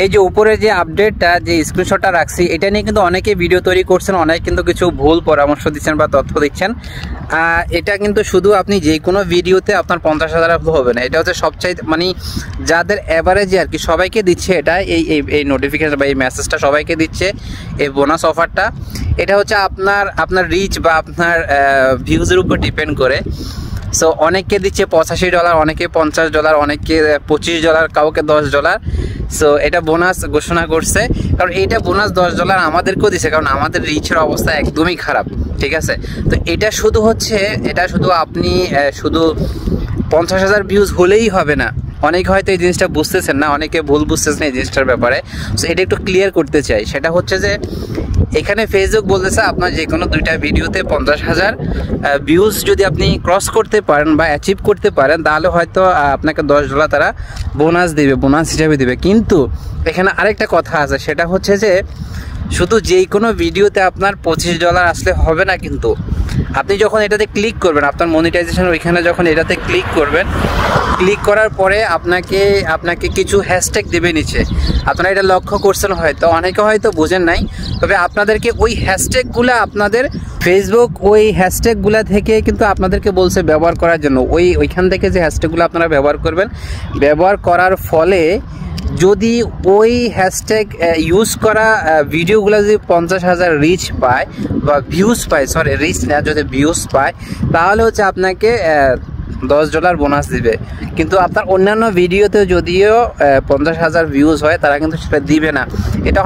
এই যে উপরে যে আপডেটটা যে স্ক্রিনশটটা রাখছি এটা নিয়ে কিন্তু অনেকে ভিডিও তৈরি করছেন, অনেক কিন্তু কিছু ভুল পরামর্শ দিচ্ছেন বা তথ্য দিচ্ছেন। এটা কিন্তু শুধু আপনি যে কোনো ভিডিওতে আপনার 50,000 হবে না, এটা হচ্ছে সবচাইতে মানে যাদের অ্যাভারেজে আর কি সবাইকে দিচ্ছে এটা, এই নোটিফিকেশন বা এই মেসেজটা সবাইকে দিচ্ছে এই বোনাস অফারটা। এটা হচ্ছে আপনার রিচ বা আপনার ভিউজের উপর ডিপেন্ড করে। সো অনেককে দিচ্ছে $85, অনেকে $50, অনেকে $25, কাউকে $10। সো এটা বোনাস ঘোষণা করছে, কারণ এইটা বোনাস $10 আমাদেরকেও দিচ্ছে, কারণ আমাদের রিচের অবস্থা একদমই খারাপ, ঠিক আছে। তো এটা শুধু আপনি শুধু 50,000 ভিউজ হলেই হবে না। অনেকে হয়তো এই জিনিসটা বুঝতেছেন না, অনেকে ভুল বুঝতেছেন এই জিনিসটার ব্যাপারে। সো এটা একটু ক্লিয়ার করতে চাই। সেটা হচ্ছে যে এখানে ফেসবুক বলতেছে আপনার যে কোনো 2টা ভিডিওতে 50,000 ভিউজ যদি আপনি ক্রস করতে পারেন বা অ্যাচিভ করতে পারেন, তাহলে হয়তো আপনাকে $10 তারা বোনাস দিবে, বোনাস হিসাবে দিবে। কিন্তু এখানে আরেকটা কথা আছে, সেটা হচ্ছে যে শুধু যেই কোনো ভিডিওতে আপনার $25 আসলে হবে না। কিন্তু আপনি যখন এটাতে ক্লিক করবেন, আপনার মনিটাইজেশন ওইখানে যখন এটাতে ক্লিক করবেন, ক্লিক করার পরে আপনাকে কিছু হ্যাশট্যাগ দেবে নিচে। আপনারা এটা লক্ষ্য করছেন হয়তো, অনেকে হয়তো বোঝেন নাই, তবে আপনাদেরকে ওই হ্যাশট্যাগুলো আপনাদের ফেসবুক ওই হ্যাশট্যাগুলো থেকে কিন্তু আপনাদেরকে বলছে ব্যবহার করার জন্য। ওইখান থেকে যে হ্যাশট্যাগুলো আপনারা ব্যবহার করবেন, ব্যবহার করার ফলে যদি ওই হ্যাশট্যাগ ইউজ করা ভিডিওগুলো যদি 50,000 রিচ পায় বা ভিউজ পায়, সরি রিচ না, যদি ভিউজ পায়, তাহলে হচ্ছে আপনাকে $10 বোনাস দিবে। কিন্তু আপনার অন্যান্য ভিডিওতে যদিও 50,000 ভিউজ হয়, তারা কিন্তু সেটা দিবে না। এটা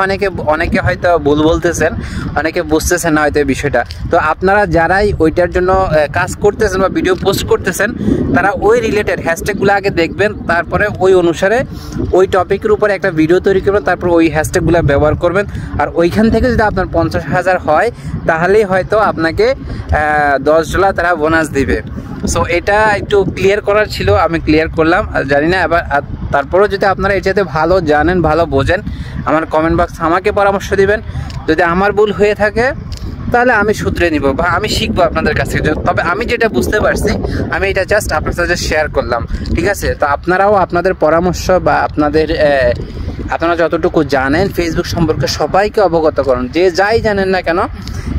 অনেকে হয়তো ভুল বলতেছেন, অনেকে বুঝতেছেন না হয়তো এই বিষয়টা। তো আপনারা যারাই ওইটার জন্য কাজ করতেছেন বা ভিডিও পোস্ট করতেছেন, তারা ওই রিলেটেড হ্যাশট্যাগুলো আগে দেখবেন, তারপরে ওই অনুসারে ওই টপিকের উপরে একটা ভিডিও তৈরি করবেন, তারপর ওই হ্যাশট্যাগুলো ব্যবহার করবেন। আর ওইখান থেকে যদি আপনার 50,000 হয়, তাহলেই হয়তো আপনাকে $10 তারা বোনাস দিবে। সো এটা একটু ক্লিয়ার করার ছিল, আমি ক্লিয়ার করলাম। জানি না এবার তারপরেও যদি আপনারা এটাতে ভালো জানেন, ভালো বোঝেন, আমার কমেন্ট বক্স আমাকে পরামর্শ দিবেন। যদি আমার ভুল হয়ে থাকে তাহলে আমি শুধরে নিব বা আমি শিখবো আপনাদের কাছ থেকে। তবে আমি যেটা বুঝতে পারছি, আমি এটা জাস্ট আপনার সাথে শেয়ার করলাম, ঠিক আছে। তো আপনারাও আপনাদের পরামর্শ বা আপনারা যতটুকু জানেন ফেসবুক সম্পর্কে সবাইকে অবগত করুন, যে যাই জানেন না কেন।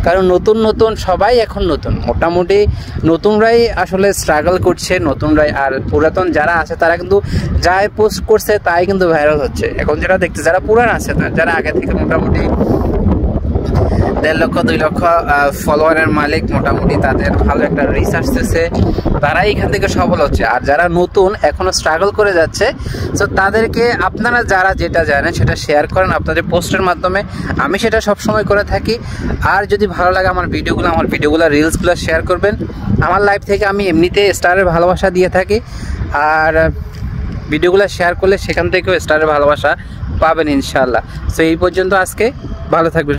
কারণ নতুন সবাই এখন নতুন, মোটামুটি নতুনরাই আসলে স্ট্রাগল করছে, নতুনরাই। আর পুরাতন যারা আছে তারা কিন্তু যাই পোস্ট করছে তাই কিন্তু ভাইরাল হচ্ছে। এখন যেটা দেখতে, যারা পুরান আছে, যারা আগে থেকে মোটামুটি 1.5 লক্ষ 2 লক্ষ ফলোয়ারের মালিক, মোটামুটি তাদের ভালো একটা রিচ আসতেছে, তারাই এখান থেকে সফল হচ্ছে। আর যারা নতুন এখনো স্ট্রাগল করে যাচ্ছে, সো তাদেরকে আপনারা যারা যেটা জানেন সেটা শেয়ার করেন আপনাদের পোস্টের মাধ্যমে। আমি সেটা সবসময় করে থাকি। আর যদি ভালো লাগে আমার ভিডিওগুলো রিলসগুলো শেয়ার করবেন। আমার লাইফ থেকে আমি এমনিতে স্টারের ভালোবাসা দিয়ে থাকি, আর ভিডিওগুলো শেয়ার করলে সেখান থেকেও স্টারের ভালোবাসা পাবেন ইনশাআল্লাহ। সো এই পর্যন্ত আজকে, ভালো থাকবেন।